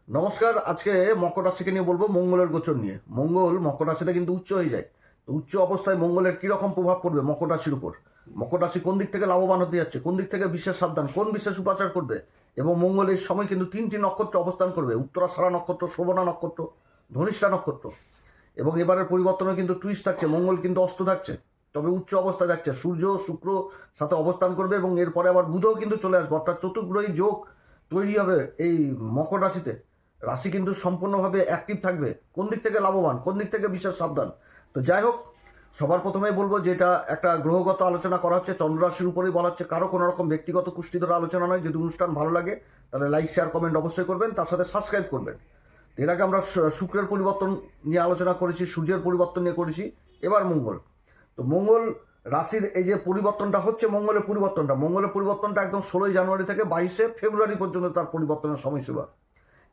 নমস্কার। আজকে মকর রাশিকে নিয়ে বলবো, মঙ্গলের গোচর নিয়ে। মঙ্গল মকর রাশিতে কিন্তু উচ্চ হয়ে যায়। তো উচ্চ অবস্থায় মঙ্গলের কিরকম প্রভাব পড়বে মকর রাশির উপর, মকর রাশি কোন দিক থেকে লাভবান হতে যাচ্ছে, কোন দিক থেকে বিশেষ সাবধান, কোন বিশেষ উপাচার করবে। এবং মঙ্গল এই সময় কিন্তু তিনটি নক্ষত্র অবস্থান করবে: উত্তরাষাঢ়া নক্ষত্র, শোভনা নক্ষত্র, ধনিষ্ঠা নক্ষত্র। এবং এবারের পরিবর্তনে কিন্তু টুইস্ট থাকছে, মঙ্গল কিন্তু অস্ত থাকছে, তবে উচ্চ অবস্থায় যাচ্ছে। সূর্য শুক্র সাথে অবস্থান করবে এবং এরপরে আবার বুধও কিন্তু চলে আসবে, অর্থাৎ চতুর্গ্রহী যোগ তৈরি হবে এই মকর রাশিতে। রাশি কিন্তু সম্পূর্ণভাবে অ্যাক্টিভ থাকবে। কোন দিক থেকে লাভবান, কোন দিক থেকে বিশেষ সাবধান। তো যাই হোক, সবার প্রথমেই বলবো যে এটা একটা গ্রহগত আলোচনা করা হচ্ছে, চন্দ্ররাশির উপরেই বলা হচ্ছে, কারো কোনো রকম ব্যক্তিগত কুষ্ঠিধর আলোচনা নয়। যদি অনুষ্ঠান ভালো লাগে তাহলে লাইক শেয়ার কমেন্ট অবশ্যই করবেন, তার সাথে সাবস্ক্রাইব করবেন। এর আগে আমরা শুক্রের পরিবর্তন নিয়ে আলোচনা করেছি, সূর্যের পরিবর্তন নিয়ে করেছি, এবার মঙ্গল। তো মঙ্গল রাশির এই যে পরিবর্তনটা হচ্ছে, মঙ্গলের পরিবর্তনটা একদম 16ই জানুয়ারি থেকে 22শে ফেব্রুয়ারি পর্যন্ত তার পরিবর্তনের সময়সীমা।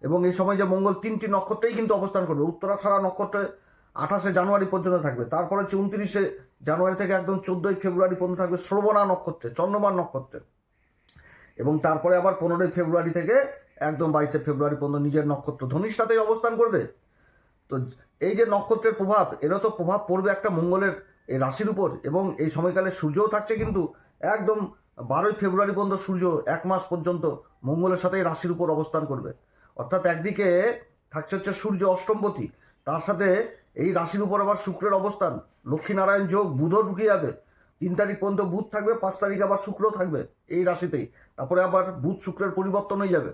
এবং এই সময় যে মঙ্গল তিনটি নক্ষত্রেই কিন্তু অবস্থান করবে। উত্তরাষাঢ়া নক্ষত্রে 28শে জানুয়ারি পর্যন্ত থাকবে, তারপরে হচ্ছে 29শে জানুয়ারি থেকে একদম 14ই ফেব্রুয়ারি পর্যন্ত থাকবে শ্রবণা নক্ষত্রে, চন্দ্রমান নক্ষত্রে। এবং তারপরে আবার 15ই ফেব্রুয়ারি থেকে একদম 22শে ফেব্রুয়ারি পর্যন্ত নিজের নক্ষত্র ধনিষ্ঠাতেই অবস্থান করবে। তো এই যে নক্ষত্রের প্রভাব, এরও তো প্রভাব পড়বে একটা মঙ্গলের এই রাশির উপর। এবং এই সময়কালে সূর্যও থাকছে কিন্তু একদম 12ই ফেব্রুয়ারি পর্যন্ত সূর্য 1 মাস পর্যন্ত মঙ্গলের সাথে রাশির উপর অবস্থান করবে। অর্থাৎ একদিকে থাকছে হচ্ছে সূর্য অষ্টমপতি, তার সাথে এই রাশির উপর আবার শুক্রের অবস্থান, লক্ষ্মীনারায়ণ যোগ, বুধও ঢুকে যাবে। 3 তারিখ পর্যন্ত বুধ থাকবে, 5 তারিখ আবার শুক্র থাকবে এই রাশিতেই। তারপরে আবার বুধ শুক্রের পরিবর্তন হয়ে যাবে।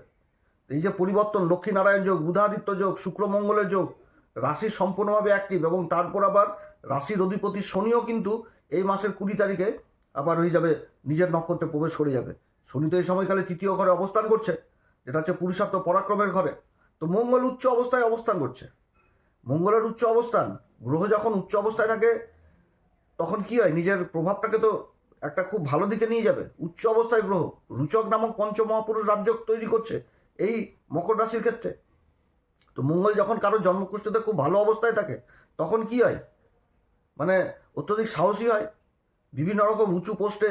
এই যে পরিবর্তন, লক্ষ্মীনারায়ণ যোগ, বুধাদিত্য যোগ, শুক্র মঙ্গলের যোগ, রাশি সম্পূর্ণভাবে অ্যাক্টিভ। এবং তারপর আবার রাশির অধিপতি শনিও কিন্তু এই মাসের 20 তারিখে আবার হয়ে যাবে, নিজের নক্ষত্রে প্রবেশ করে যাবে। শনি তো এই সময়কালে তৃতীয় ঘরে অবস্থান করছে, যেটা হচ্ছে পুরুষার্থ পরাক্রমের ঘরে। তো মঙ্গল উচ্চ অবস্থায় অবস্থান করছে। মঙ্গলের উচ্চ অবস্থান, গ্রহ যখন উচ্চ অবস্থায় থাকে তখন কি হয়, নিজের প্রভাবটাকে তো একটা খুব ভালো দিকে নিয়ে যাবে। উচ্চ অবস্থায় গ্রহ রুচক নামক পঞ্চমহাপুরুষ রাজ্য তৈরি করছে এই মকর রাশির ক্ষেত্রে। তো মঙ্গল যখন কারো জন্মকুষ্ঠিতে খুব ভালো অবস্থায় থাকে তখন কি হয়, মানে অত্যধিক সাহসী হয়। বিভিন্ন রকম উঁচু পোস্টে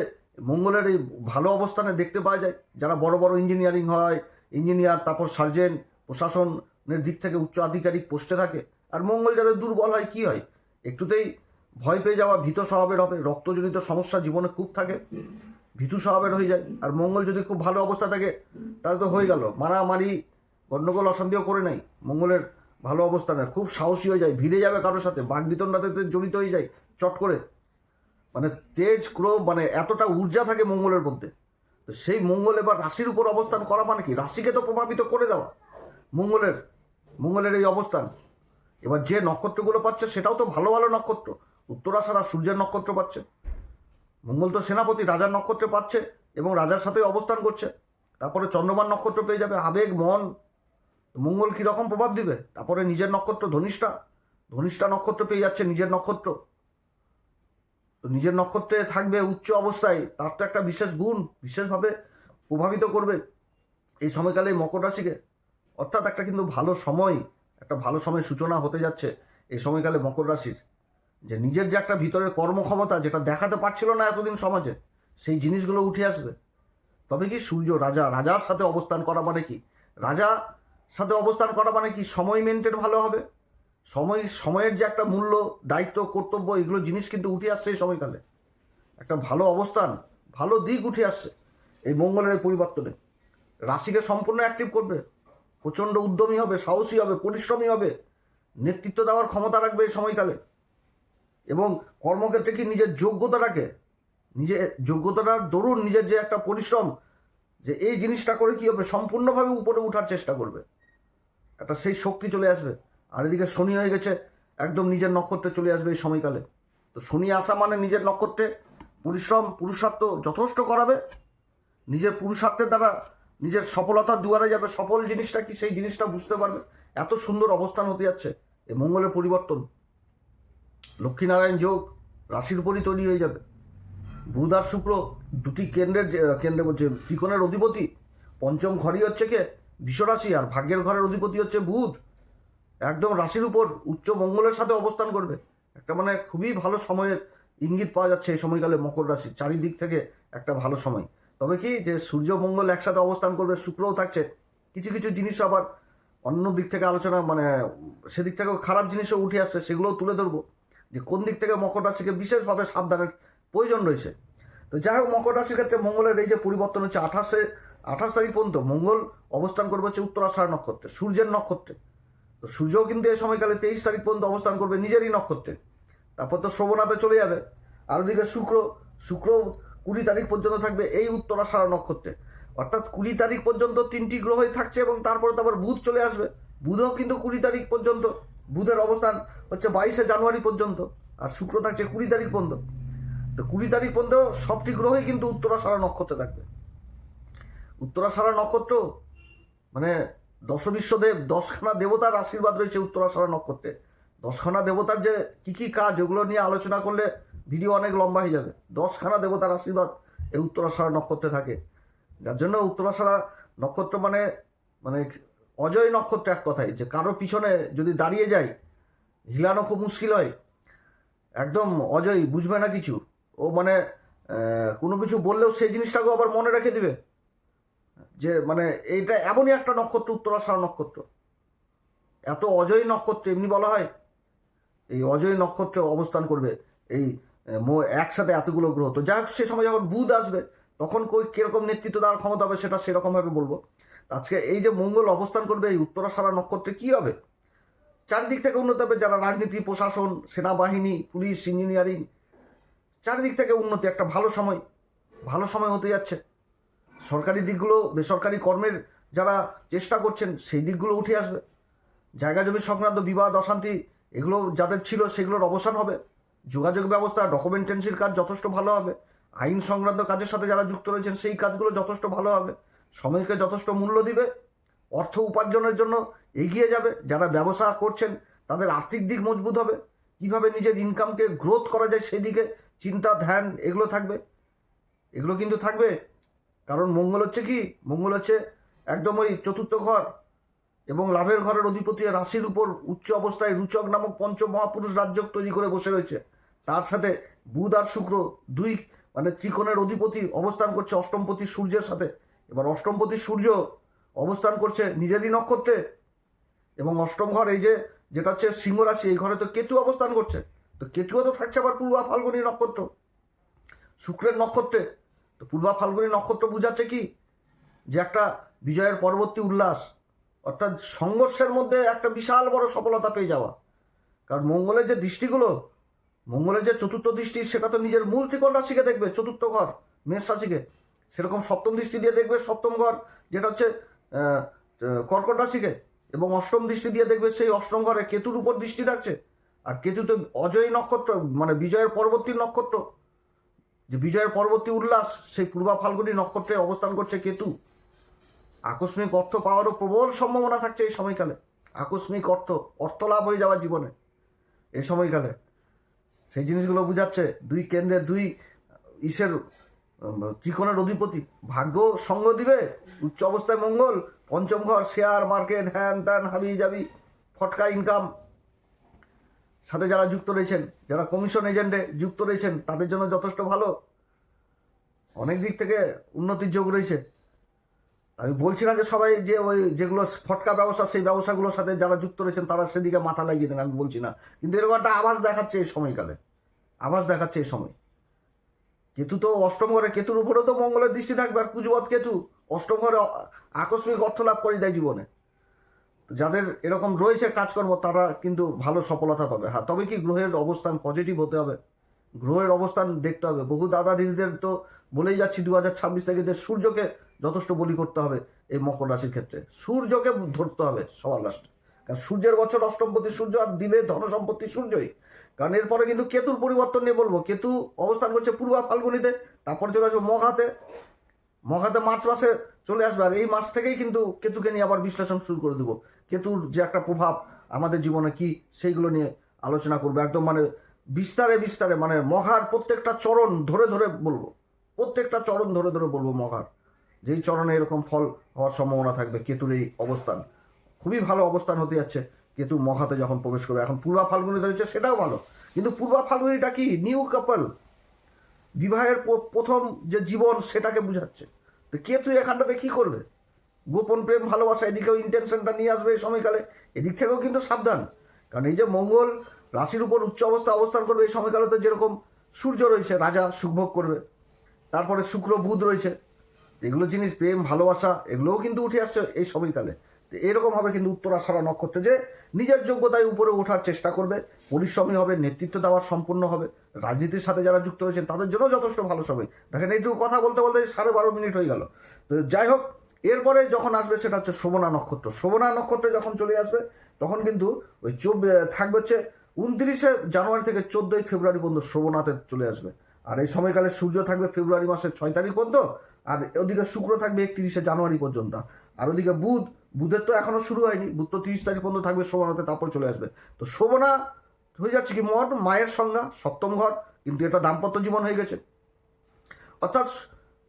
মঙ্গলের এই ভালো অবস্থানে দেখতে পাওয়া যায়। যারা বড় বড় ইঞ্জিনিয়ারিং হয়, ইঞ্জিনিয়ার, তারপর সার্জেন, প্রশাসনের দিক থেকে উচ্চ আধিকারিক পোস্টে থাকে। আর মঙ্গল যাদের দুর্বল হয় কি হয়, একটুতেই ভয় পেয়ে যাওয়া, ভীত স্বভাবের হবে, রক্তজনিত সমস্যা জীবনে খুব থাকে, ভীতু স্বভাবের হয়ে যায়। আর মঙ্গল যদি খুব ভালো অবস্থা থাকে তাহলে তো হয়ে গেল, মারামারি গণ্ডগোল অশান্তিও করে নাই। মঙ্গলের ভালো অবস্থানে খুব সাহসী হয়ে যায়, ভিড়ে যাবে কারোর সাথে, বাগবিতণ্ডাতে জড়িত হয়ে যায় চট করে। মানে তেজ ক্রোধ, মানে এতটা ঊর্জা থাকে মঙ্গলের মধ্যে। তো সেই মঙ্গল এবার রাশির উপর অবস্থান করা মানে কি, রাশিকে তো প্রভাবিত করে দেওয়া। মঙ্গলের মঙ্গলের এই অবস্থান, এবার যে নক্ষত্রগুলো পাচ্ছে সেটাও তো ভালো ভালো নক্ষত্র। উত্তরাষাঢ়া সূর্যের নক্ষত্র পাচ্ছে, মঙ্গল তো সেনাপতি, রাজার নক্ষত্রে পাচ্ছে এবং রাজার সাথে অবস্থান করছে। তারপরে চন্দ্রমান নক্ষত্র পেয়ে যাবে, আবেগ মন। মঙ্গল কীরকম প্রভাব দিবে, তারপরে নিজের নক্ষত্র ধনিষ্ঠা, ধনিষ্ঠা নক্ষত্র পেয়ে যাচ্ছে নিজের নক্ষত্র। তো নিজের নক্ষত্রে থাকবে উচ্চ অবস্থায়, তার তো একটা বিশেষ গুণ, বিশেষভাবে প্রভাবিত করবে এই সময়কালে মকর রাশিকে। অর্থাৎ একটা কিন্তু ভালো সময়, একটা ভালো সময়ের সূচনা হতে যাচ্ছে এই সময়কালে মকর রাশির। যে নিজের যে একটা ভিতরের কর্মক্ষমতা, যেটা দেখাতে পারছিল না এতদিন সমাজে, সেই জিনিসগুলো উঠে আসবে। তবে কি সূর্য রাজার সাথে অবস্থান করা মানে কি, সময় মেনটেন ভালো হবে। সময়ের যে একটা মূল্য, দায়িত্ব, কর্তব্য, এগুলো জিনিস কিন্তু উঠে আসছে এই সময়কালে। একটা ভালো অবস্থান, ভালো দিক উঠে আসছে এই মঙ্গলের পরিবর্তনে। রাশিকে সম্পূর্ণ অ্যাক্টিভ করবে, প্রচণ্ড উদ্যমী হবে, সাহসী হবে, পরিশ্রমী হবে, নেতৃত্ব দেওয়ার ক্ষমতা রাখবে এই সময়কালে। এবং কর্মক্ষেত্রে কি নিজের যোগ্যতা রাখে, নিজের যোগ্যতাটার দরুন নিজের যে একটা পরিশ্রম, যে এই জিনিসটা করে কি হবে, সম্পূর্ণভাবে উপরে ওঠার চেষ্টা করবে, একটা সেই শক্তি চলে আসবে। আর এদিকে শনি হয়ে গেছে, একদম নিজের নক্ষত্রে চলে আসবে এই সময়কালে। তো শনি আসা মানে নিজের নক্ষত্রে পরিশ্রম, পুরুষার্থ যথেষ্ট করাবে, নিজের পুরুষার্থের দ্বারা নিজের সফলতার দুয়ারে যাবে। সফল জিনিসটা কি সেই জিনিসটা বুঝতে পারবে। এত সুন্দর অবস্থান হতে যাচ্ছে এই মঙ্গলের পরিবর্তন। লক্ষ্মীনারায়ণ যোগ রাশির উপরই তৈরি হয়ে যাবে। বুধ আর শুক্র দুটি কেন্দ্রে বলছে ত্রিকোণের অধিপতি। পঞ্চম ঘরই হচ্ছে কে, বিশ্বরাশি, আর ভাগ্যের ঘরের অধিপতি হচ্ছে বুধ। একদম রাশির উপর উচ্চ মঙ্গলের সাথে অবস্থান করবে। একটা মানে খুবই ভালো সময়ের ইঙ্গিত পাওয়া যাচ্ছে এই সময়কালে মকর রাশি, চারিদিক থেকে একটা ভালো সময়। তবে কি, যে সূর্য মঙ্গল একসাথে অবস্থান করবে, শুক্রও থাকছে, কিছু কিছু জিনিস আবার অন্য দিক থেকে আলোচনা মানে সেদিক থেকেও খারাপ জিনিসও উঠে আসছে, সেগুলোও তুলে ধরবো যে কোন দিক থেকে মকর রাশিকে বিশেষভাবে সাবধানের প্রয়োজন রয়েছে। তো যাই হোক, মকর রাশির ক্ষেত্রে মঙ্গলের এই যে পরিবর্তন হচ্ছে 28 তারিখ পর্যন্ত মঙ্গল অবস্থান করবে হচ্ছে উত্তরাষাঢ় নক্ষত্রে, সূর্যের নক্ষত্রে। তো সূর্যও কিন্তু এই সময়কালে 23 তারিখ পর্যন্ত অবস্থান করবে নিজেরই নক্ষত্রে, তারপর তো শ্রবণাতে চলে যাবে। আর ওদিকে শুক্র 20 তারিখ পর্যন্ত থাকবে এই উত্তরাষাঢ় নক্ষত্রে। অর্থাৎ 20 তারিখ পর্যন্ত 3টি গ্রহই থাকছে, এবং তারপরে তো আবার বুধ চলে আসবে। বুধও কিন্তু 20 তারিখ পর্যন্ত, বুধের অবস্থান হচ্ছে 22শে জানুয়ারি পর্যন্ত, আর শুক্র থাকছে 20 তারিখ পর্যন্ত। তো 20 তারিখ পর্যন্ত সবটি গ্রহই কিন্তু উত্তরাষাঢ় নক্ষত্রে থাকবে। উত্তরাষাঢ় নক্ষত্র মানে দশবিশ্বদেব 10খানা দেবতার আশীর্বাদ রয়েছে উত্তরাষাঢ় নক্ষত্রে। 10খানা দেবতার যে কি কাজ, ওগুলো নিয়ে আলোচনা করলে ভিডিও অনেক লম্বা হয়ে যাবে। 10খানা দেবতার আশীর্বাদ এই উত্তরাষাঢ় নক্ষত্রে থাকে, যার জন্য উত্তরাষাঢ় নক্ষত্র মানে মানে অজয় নক্ষত্র। এক কথায় যে কারোর পিছনে যদি দাঁড়িয়ে যায়, হিলানো খুব মুশকিল হয়, একদম অজয়, বুঝবে না কিছু। ও মানে কোনো কিছু বললেও সেই জিনিসটাকেও আবার মনে রেখে দিবে, যে মানে এইটা এমনই একটা নক্ষত্র উত্তরাষাঢ় নক্ষত্র। এত অজয় নক্ষত্র এমনি বলা হয়। এই অজয় নক্ষত্রে অবস্থান করবে এই একসাথে এতগুলো গ্রহ। তো যাই হোক, সে সময় যখন বুধ আসবে তখন কিরকম নেতৃত্ব দেওয়ার ক্ষমতা হবে সেটা সেরকমভাবে বলবো। আজকে এই যে মঙ্গল অবস্থান করবে এই উত্তরাষাঢ় নক্ষত্রে, কি হবে? চারিদিক থেকে উন্নতি হবে। যারা রাজনীতি, প্রশাসন, সেনাবাহিনী, পুলিশ, ইঞ্জিনিয়ারিং, চারিদিক থেকে উন্নতি, একটা ভালো সময় হতে যাচ্ছে। সরকারি দিকগুলো, বেসরকারি কর্মের যারা চেষ্টা করছেন সেই দিকগুলো উঠে আসবে। জায়গা জমি সংক্রান্ত বিবাদ, অশান্তি এগুলো যাদের ছিল সেগুলোর অবসান হবে। যোগাযোগ ব্যবস্থা, ডকুমেন্টেন্সির কাজ যথেষ্ট ভালো হবে। আইন সংক্রান্ত কাজের সাথে যারা যুক্ত রয়েছেন সেই কাজগুলো যথেষ্ট ভালো হবে। সময়কে যথেষ্ট মূল্য দিবে, অর্থ উপার্জনের জন্য এগিয়ে যাবে। যারা ব্যবসা করছেন তাদের আর্থিক দিক মজবুত হবে, কিভাবে নিজের ইনকামকে গ্রোথ করা যায় সেদিকে চিন্তা, ধ্যান এগুলো থাকবে। এগুলো কিন্তু থাকবে, কারণ মঙ্গল হচ্ছে কি, মঙ্গল হচ্ছে একদম ওই চতুর্থ ঘর এবং লাভের ঘরের অধিপতি, রাশির উপর উচ্চ অবস্থায় রুচক নামক পঞ্চম মহাপুরুষ রাজযোগ তৈরি করে বসে রয়েছে। তার সাথে বুধ আর শুক্র দুই মানে ত্রিকোণের অধিপতি অবস্থান করছে অষ্টমপতি সূর্যের সাথে। এবার অষ্টমপতি সূর্য অবস্থান করছে নিজেরই নক্ষত্রে, এবং অষ্টম ঘর এই যেটা হচ্ছে সিংহ রাশি, এই ঘরে তো কেতু অবস্থান করছে। তো কেতুও তো থাকছে আবার পূর্বা ফাল্গুনী নক্ষত্র, শুক্রের নক্ষত্রে। তো পূর্বা ফাল্গুনী নক্ষত্র বুঝাচ্ছে কি, যে একটা বিজয়ের পরবর্তী উল্লাস, অর্থাৎ সংঘর্ষের মধ্যে একটা বিশাল বড় সফলতা পেয়ে যাওয়া। কারণ মঙ্গলের যে দৃষ্টিগুলো, মঙ্গলের যে চতুর্থ দৃষ্টি, সেটা তো নিজের মূল ত্রিকোণ রাশিকে দেখবে, চতুর্থ ঘর মেষ রাশিকে। সেরকম সপ্তম দৃষ্টি দিয়ে দেখবে সপ্তম ঘর, যেটা হচ্ছে কর্কট রাশিকে, এবং অষ্টম দৃষ্টি দিয়ে দেখবে সেই অষ্টম ঘরে কেতুর উপর দৃষ্টি থাকছে। আর কেতু তো অজয় নক্ষত্র, মানে বিজয়ের পরবর্তী নক্ষত্র, যে বিজয়ের পরবর্তী উল্লাস, সেই পূর্বা ফাল্গুনী নক্ষত্রে অবস্থান করছে কেতু। আকস্মিক অর্থ পাওয়ারও প্রবল সম্ভাবনা থাকছে এই সময়কালে। আকস্মিক অর্থ লাভ হয়ে যাওয়া জীবনে এই সময়কালে, সেই জিনিসগুলো বুঝাচ্ছে। দুই কেন্দ্রে দুই ইসের ত্রিকোণের অধিপতি, ভাগ্য সঙ্গ দিবে। উচ্চ অবস্থায় মঙ্গল, পঞ্চম ঘর, শেয়ার মার্কেট, হ্যান ত্যান হাবি জাবি, ফটকা ইনকাম, সাথে যারা যুক্ত রয়েছেন, যারা কমিশন এজেন্টে যুক্ত রয়েছেন, তাদের জন্য যথেষ্ট ভালো। অনেক দিক থেকে উন্নতির যোগ রয়েছে। আমি বলছি না যে সবাই যে ওই যেগুলো ফটকা ব্যবসা, সেই ব্যবসাগুলোর সাথে যারা যুক্ত রয়েছেন তারা সেদিকে মাথা লাগিয়ে দেন, আমি বলছি না। কিন্তু এরকম একটা আভাস দেখাচ্ছে এই সময়কালে, আভাস দেখাচ্ছে এই সময়। কেতু তো অষ্টম ঘরে, কেতুর উপরেও তো মঙ্গলের দৃষ্টি থাকবে, আর কুজবৎ কেতু অষ্টম ঘরে আকস্মিক অর্থ লাভ করে দেয় জীবনে। যাদের এরকম রয়েছে কাজকর্ম, তারা কিন্তু ভালো সফলতা পাবে। হ্যাঁ, তবে কি গ্রহের অবস্থান পজিটিভ হতে হবে, গ্রহের অবস্থান দেখতে হবে। বহু দাদা দিদিদের তো বলেই যাচ্ছি 2026 থেকে, যে সূর্যকে যথেষ্ট বলি করতে হবে এই মকর রাশির ক্ষেত্রে। সূর্যকে ধরতে হবে সবার লাস্টে, কারণ সূর্যের বছর অষ্টমপতি সূর্য, আর দিবে ধন সম্পত্তি সূর্যই। কারণ এরপরে কিন্তু কেতুর পরিবর্তন নিয়ে বলবো। কেতু অবস্থান করছে পূর্বা ফাল্গুনিতে, তারপর চলে আসবে মঘাতে। মঘাতে মার্চ মাসে চলে আসবে, আর এই মাস থেকেই কিন্তু কেতুকে নিয়ে আবার বিশ্লেষণ শুরু করে দেবো। কেতুর যে একটা প্রভাব আমাদের জীবনে কি, সেইগুলো নিয়ে আলোচনা করবো একদম, মানে বিস্তারে বিস্তারে, মানে মঘার প্রত্যেকটা চরণ ধরে ধরে বলবো, প্রত্যেকটা চরণ ধরে ধরে বলবো মঘার, যেই চরণে এরকম ফল হওয়ার সম্ভাবনা থাকবে। কেতুর এই অবস্থান খুবই ভালো অবস্থান হতে যাচ্ছে। কেতু মঘাতে যখন প্রবেশ করবে, এখন পূর্বা ফাল্গুনিতে রয়েছে, সেটাও ভালো। কিন্তু পূর্বা ফাল্গুনিটা কি, নিউ কাপল, বিবাহের প্রথম যে জীবন সেটাকে বুঝাচ্ছে। তো কেতু এখানটাতে কি করবে? গোপন প্রেম ভালোবাসা এদিকেও ইন্টেনশনটা নিয়ে আসবে এই সময়কালে, এদিক থেকেও কিন্তু সাবধান। কারণ এই যে মঙ্গল রাশির উপর উচ্চ অবস্থান করবে এই সময়কালে, তো যেরকম সূর্য রয়েছে রাজা সুখভোগ করবে, তারপরে শুক্র বুধ রয়েছে, এগুলো জিনিস প্রেম ভালোবাসা এগুলোও কিন্তু উঠে আসছে এই সময়কালে। তো এরকম হবে কিন্তু উত্তরাষাঢ়া নক্ষত্রে যে নিজের যোগ্যতায় উপরে ওঠার চেষ্টা করবে, পরিশ্রমী হবে, নেতৃত্ব দেওয়ার সম্পূর্ণ হবে। রাজনীতির সাথে যারা যুক্ত রয়েছেন তাদের জন্য যথেষ্ট ভালো সময়। দেখেন এইটুকু কথা বলতে বলতে 12:30 মিনিট হয়ে গেল। তো যাই হোক, এরপরে যখন আসবে সেটা হচ্ছে শোভনা নক্ষত্র। শোভনা নক্ষত্রে যখন চলে আসবে তখন কিন্তু ওই থাকবে হচ্ছে 29শে জানুয়ারি থেকে 14ই ফেব্রুয়ারি পর্যন্ত শোভনাতে চলে আসবে। আর এই সময়কালে সূর্য থাকবে ফেব্রুয়ারি মাসের 6 তারিখ পর্যন্ত, আর ওদিকে শুক্র থাকবে 31শে জানুয়ারি পর্যন্ত। আর ওদিকে বুধের তো এখনো শুরু হয়নি, বুধ তো 30 তারিখ পর্যন্ত থাকবে শোভনাতে, তারপর চলে আসবে। তো শোভনা হয়ে যাচ্ছে কি মোট মায়ের সংজ্ঞা, সপ্তম ঘর, কিন্তু এটা দাম্পত্য জীবন হয়ে গেছে। অর্থাৎ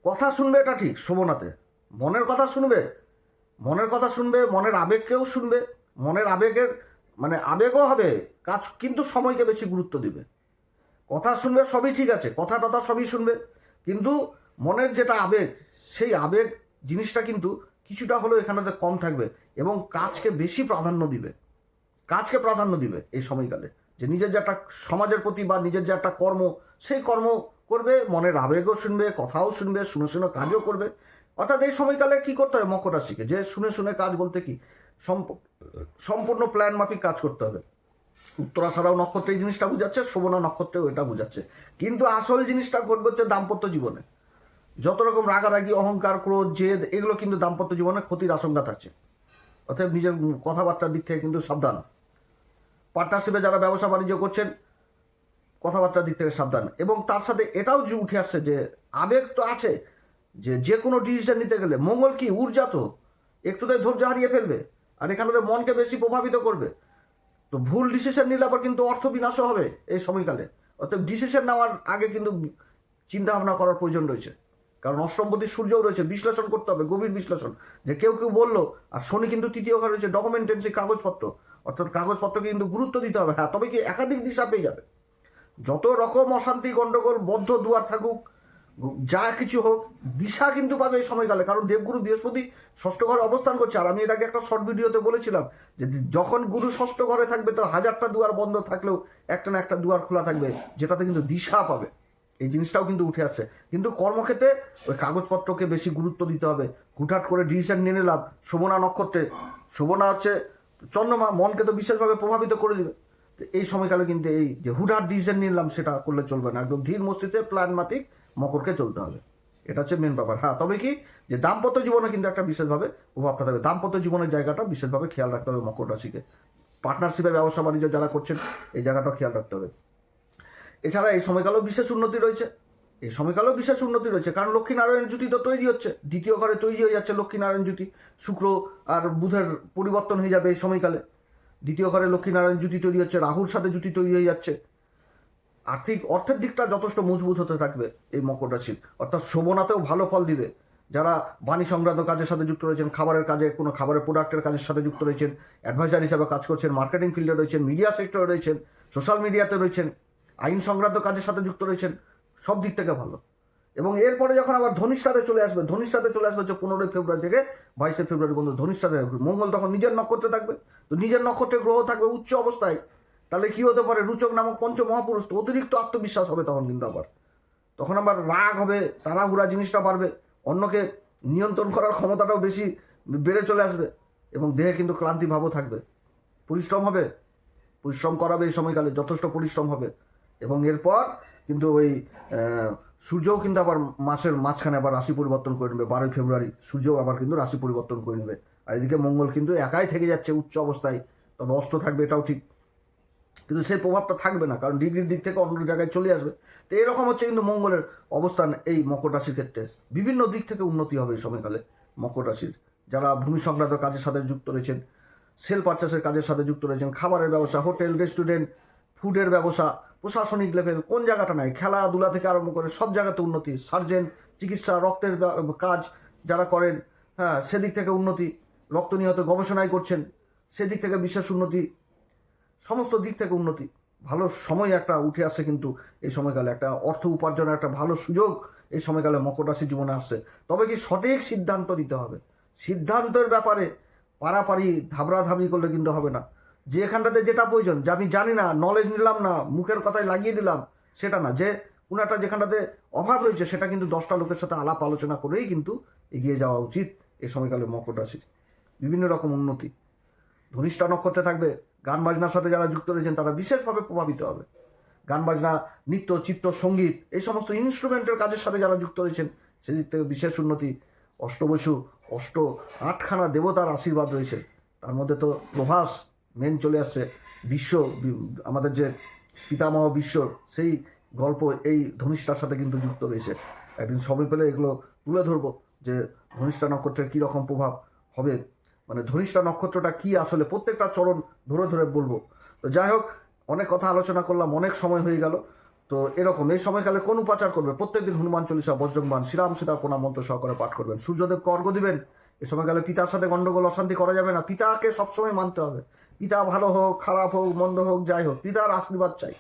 কথা শুনবে, এটা ঠিক শোভনাতে মনের কথা শুনবে, মনের আবেগকেও শুনবে, মনের আবেগের মানে আবেগও হবে কাজ, কিন্তু সময়কে বেশি গুরুত্ব দিবে। কথা শুনবে সবই ঠিক আছে, কথা টথা সবই শুনবে, কিন্তু মনের যেটা আবেগ, সেই আবেগ জিনিসটা কিন্তু কিছুটা হলেও এখানেতে কম থাকবে, এবং কাজকে বেশি প্রাধান্য দিবে এই সময়কালে। যে নিজের যে একটা সমাজের প্রতি বা নিজের যে একটা কর্ম, সেই কর্ম করবে, মনের আবেগও শুনবে, কথাও শুনবে, শুনে শুনে কাজও করবে। অর্থাৎ এই সময়কালে কি করতে হবে মকর রাশিকে, যে শুনে শুনে কাজ বলতে কি সম্পূর্ণ প্ল্যান মাফিক কাজ করতে হবে। উত্তরাষাঢ়াও নক্ষত্রে এই জিনিসটা বুঝাচ্ছে, শোভনা নক্ষত্রেও এটা বুঝাচ্ছে। কিন্তু আসল জিনিসটা ঘটবে হচ্ছে দাম্পত্য জীবনে। যত রকম রাগারাগি, অহংকার, ক্রোধ, জেদ, এগুলো কিন্তু দাম্পত্য জীবনে ক্ষতির আশঙ্কা থাকছে। অতএব নিজের কথাবার্তার দিক থেকে কিন্তু সাবধান। পার্টনারশিপে যারা ব্যবসা বাণিজ্য করছেন, কথাবার্তার দিক থেকে সাবধান। এবং তার সাথে এটাও যে উঠে আসছে যে আবেগ তো আছে, যে কোনো ডিসিশন নিতে গেলে মঙ্গল কি ঊর্জা, তো একটুতেই ধৈর্য হারিয়ে ফেলবে, আর এখানে তো মনকে বেশি প্রভাবিত করবে। তো ভুল ডিসিশন নিলে আবার কিন্তু অর্থ বিনাশও হবে এই সময়কালে। অর্থাৎ ডিসিশন নেওয়ার আগে কিন্তু চিন্তা ভাবনা করার প্রয়োজন রয়েছে। কারণ অষ্টমপতি সূর্যও রয়েছে, বিশ্লেষণ করতে হবে, গভীর বিশ্লেষণ। যে কেউ বললো, আর শনি কিন্তু তৃতীয় ঘরে রয়েছে, ডকুমেন্টেন্সি, কাগজপত্র, অর্থাৎ কাগজপত্রকে কিন্তু গুরুত্ব দিতে হবে। হ্যাঁ, তবে কি একাধিক দিশা পেয়ে যাবে। যত রকম অশান্তি, গন্ডগোল, বদ্ধ দুয়ার থাকুক, যা কিছু হোক, দিশা কিন্তু পাবে এই সময়কালে। কারণ দেবগুরু বৃহস্পতি ষষ্ঠ ঘরে অবস্থান করছে। আর আমি এর আগে একটা শর্ট ভিডিওতে বলেছিলাম যে যখন গুরু ষষ্ঠ ঘরে থাকবে তো 1000টা দুয়ার বন্ধ থাকলেও একটা না একটা দুয়ার খোলা থাকবে, যেটাতে কিন্তু দিশা পাবে। এই জিনিসটাও কিন্তু উঠে আসছে। কিন্তু কর্মক্ষেত্রে ওই কাগজপত্রকে বেশি গুরুত্ব দিতে হবে। হুটহাট করে ডিসিশন নিয়ে নিলাম শোভনা নক্ষত্রে, শোভনা হচ্ছে চন্দ্রমা, মনকে তো বিশেষভাবে প্রভাবিত করে দিবে। তো এই সময়কালে কিন্তু এই যে হুটহাট ডিসিশন নিলাম সেটা করলে চলবে না, একদম ধীর মস্তিতে প্ল্যান মাফিক মকরকে চলতে হবে। এটা হচ্ছে মেন ব্যাপার। হ্যাঁ, তবে কি যে দাম্পত্য জীবনে কিন্তু একটা বিশেষভাবে প্রভাব থাকবে, দাম্পত্য জীবনের জায়গাটা বিশেষভাবে খেয়াল রাখতে হবে মকর রাশিকে। পার্টনারশিপে ব্যবসা বাণিজ্য যারা করছেন এই জায়গাটাও খেয়াল রাখতে হবে। এছাড়া এই সময়কালেও বিশেষ উন্নতি রয়েছে, কারণ লক্ষ্মীনারায়ণ জুতি তো তৈরি হচ্ছে, দ্বিতীয় ঘরে তৈরি হয়ে যাচ্ছে লক্ষ্মীনারায়ণ জুতি। শুক্র আর বুধের পরিবর্তন হয়ে যাবে এই সময়কালে, দ্বিতীয় ঘরে লক্ষ্মীনারায়ণ জুতি তৈরি হচ্ছে, রাহুর সাথে জুতি তৈরি হয়ে যাচ্ছে। অর্থের দিকটা যথেষ্ট মজবুত হতে থাকবে এই মকর রাশির। অর্থাৎ শোভনাতেও ভালো ফল দিবে। যারা বাণী সংক্রান্ত কাজের সাথে যুক্ত রয়েছেন, খাবারের কাজে, কোনো খাবারের প্রোডাক্টের কাজের সাথে যুক্ত রয়েছেন, অ্যাডভাইজার হিসাবে কাজ করছেন, মার্কেটিং ফিল্ডে রয়েছেন, মিডিয়া সেক্টরে রয়েছেন, সোশ্যাল মিডিয়াতে রয়েছেন, আইন সংক্রান্ত কাজের সাথে যুক্ত রয়েছেন, সব দিক থেকে ভালো। এবং এরপরে যখন আবার ধনিষ্ঠাতে চলে আসবে হচ্ছে 15 ফেব্রুয়ারি থেকে 22 ফেব্রুয়ারি পর্যন্ত ধনিষ্ঠাতে মঙ্গল তখন নিজের নক্ষত্রে থাকবে। তো নিজের নক্ষত্রে গ্রহ থাকবে উচ্চ অবস্থায়, তাহলে কি হতে পারে, রুচক নামক পঞ্চ মহাপুরুষ, তো অতিরিক্ত আত্মবিশ্বাস হবে তখন আবার রাগ হবে, তাড়াহুড়া জিনিসটা বাড়বে, অন্যকে নিয়ন্ত্রণ করার ক্ষমতাটাও বেশি বেড়ে চলে আসবে, এবং দেহে কিন্তু ক্লান্তি ভাবও থাকবে। পরিশ্রম করাবে এই সময়কালে, যথেষ্ট পরিশ্রম হবে। এবং এরপর কিন্তু ওই সূর্যও কিন্তু আবার মাসের মাঝখানে আবার রাশি পরিবর্তন করে নেবে। 12 ফেব্রুয়ারি সূর্যও আবার কিন্তু রাশি পরিবর্তন করে নেবে। আর এদিকে মঙ্গল কিন্তু একাই থেকে যাচ্ছে উচ্চ অবস্থায়, তবে অস্ত থাকবে এটাও ঠিক, কিন্তু সেই প্রভাবটা থাকবে না, কারণ ডিগ্রির দিক থেকে অন্য জায়গায় চলে আসবে। তো এরকম হচ্ছে কিন্তু মঙ্গলের অবস্থান এই মকর রাশির ক্ষেত্রে। বিভিন্ন দিক থেকে উন্নতি হবে এই সময়কালে মকর রাশির। যারা ভূমি সংক্রান্ত কাজের সাথে যুক্ত রয়েছেন, সেল পারচেসের কাজের সাথে যুক্ত রয়েছেন, খাবারের ব্যবসা, হোটেল, রেস্টুরেন্ট, ফুডের ব্যবসা, প্রশাসনিক লেভেল, কোন জায়গাটা নাই, খেলাধুলা থেকে আরম্ভ করে সব জায়গাতে উন্নতি। সার্জেন, চিকিৎসা, রক্তের কাজ যারা করেন, হ্যাঁ, সেদিক থেকে উন্নতি। রক্ত নিহত গবেষণায় করছেন, সেদিক থেকে বিশেষ উন্নতি। সমস্ত দিক থেকে উন্নতি, ভালো সময় একটা উঠে আসছে কিন্তু এই সময়কালে। একটা অর্থ উপার্জনের একটা ভালো সুযোগ এই সময়কালে মকর রাশির জীবনে আসছে। তবে কি সঠিক সিদ্ধান্ত নিতে হবে, সিদ্ধান্তের ব্যাপারে পারাপারি ধাবড়াধাবি করলে কিন্তু হবে না। যে এখানটাতে যেটা প্রয়োজন, যে আমি জানি না, নলেজ নিলাম না, মুখের কথায় লাগিয়ে দিলাম, সেটা না। যে কোনো একটা যেখানটাতে অভাব রয়েছে সেটা কিন্তু 10টা লোকের সাথে আলাপ আলোচনা করেই কিন্তু এগিয়ে যাওয়া উচিত। এই সময়কালে মকর রাশির বিভিন্ন রকম উন্নতি। ধনিষ্ঠা নক্ষত্রে থাকবে, গান বাজনার সাথে যারা যুক্ত রয়েছেন তারা বিশেষভাবে প্রভাবিত হবে। গান বাজনা, নৃত্য, চিত্র, সঙ্গীত, এই সমস্ত ইনস্ট্রুমেন্টের কাজের সাথে যারা যুক্ত রয়েছেন সেদিক থেকে বিশেষ উন্নতি। অষ্টবসু, 8খানা দেবতার আশীর্বাদ রয়েছে। তার মধ্যে তো প্রভাস মেন চলে আসছে। আমাদের যে পিতামহ বিশ্বর সেই গল্প এই ধনিষ্ঠার সাথে কিন্তু যুক্ত রয়েছে। একদিন সময় পেলে এগুলো তুলে ধরবো যে ধনিষ্ঠা নক্ষত্রের কী রকম প্রভাব হবে, মানে ধনিষ্ঠা নক্ষত্রটা কি আসলে, প্রত্যেকটা চরণ ধরে ধরে বলবো। তো যাই হোক, অনেক কথা আলোচনা করলাম, অনেক সময় হয়ে গেল। তো এরকম এই সময়কালে কোন উপাচার করবে? প্রত্যেকদিন হনুমান চল্লিশা, বজ্রংবাণ, শ্রীরাম সীতার প্রণাম মন্ত্র সহকারে পাঠ করবেন। সূর্যদেবকে অর্ঘ্য দিবেন। এই সময়কালে পিতার সাথে গন্ডগোল অশান্তি করা যাবে না। পিতাকে সবসময় মানতে হবে। পিতা ভালো হোক, খারাপ হোক, মন্দ হোক, যাই হোক, পিতার আশীর্বাদ চাই।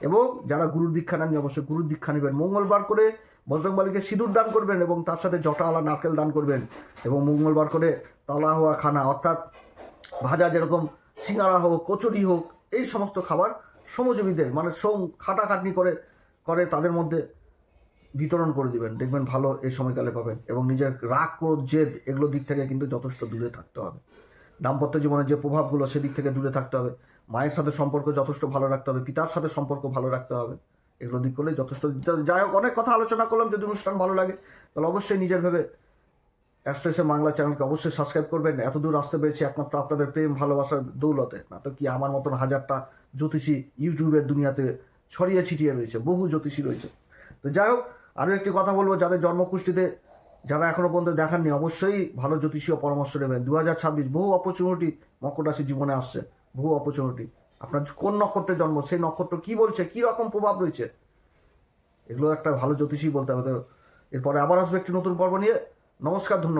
এবং যারা গুরুর দীক্ষা নেননি অবশ্যই গুরুর দীক্ষা নেবেন। মঙ্গলবার করে বজরংবলীকে সিঁদুর দান করবেন এবং তার সাথে জটাওয়ালা নারকেল দান করবেন। এবং মঙ্গলবার করে তলা হওয়া খানা, অর্থাৎ ভাজা, যেরকম সিঙ্গারা হোক, কচুরি হোক, এই সমস্ত খাবার শ্রমজীবীদের, মানে খাটাখাটনি করে তাদের মধ্যে বিতরণ করে দিবেন। দেখবেন ভালো এই সময়কালে পাবেন। এবং নিজের রাগ, ক্রোধ, জেদ, এগুলো দিক থেকে কিন্তু যথেষ্ট দূরে থাকতে হবে। দাম্পত্য জীবনের যে প্রভাবগুলো সেদিক থেকে দূরে থাকতে হবে। মায়ের সাথে সম্পর্ক যথেষ্ট ভালো রাখতে হবে। পিতার সাথে সম্পর্ক ভালো রাখতে হবে। এগুলো দিক করলে যথেষ্ট। যাই হোক, অনেক কথা আলোচনা করলাম। যদি অনুষ্ঠান ভালো লাগে তাহলে অবশ্যই নিজের ভেবে অ্যাস্ট্রোএসএম বাংলা চ্যানেলকে অবশ্যই সাবস্ক্রাইব করবেন। এতদূর আসতে পেরেছি একমাত্র আপনাদের প্রেম ভালোবাসার দৌলতে। না তো কি, আমার মতন হাজারটা জ্যোতিষী ইউটিউবের দুনিয়াতে ছড়িয়ে ছিটিয়ে রয়েছে, বহু জ্যোতিষী রয়েছে। তো যাই হোক, আরও একটি কথা বলবো, যাদের জন্মকুষ্ঠিতে যারা এখনো পর্যন্ত দেখাননি অবশ্যই ভালো জ্যোতিষীয় পরামর্শ নেবেন। 2026 বহু অপরচুনিটি মকর রাশির জীবনে আসছে, বহু অপরচুনিটি। আপনার কোন নক্ষত্রের জন্ম, সেই নক্ষত্র কি বলছে, কি রকম প্রভাব রয়েছে, এগুলো একটা ভালো জ্যোতিষী বলতে হবে। এরপরে আবার আসবে একটি নতুন পর্ব নিয়ে। নমস্কার, ধন্যবাদ।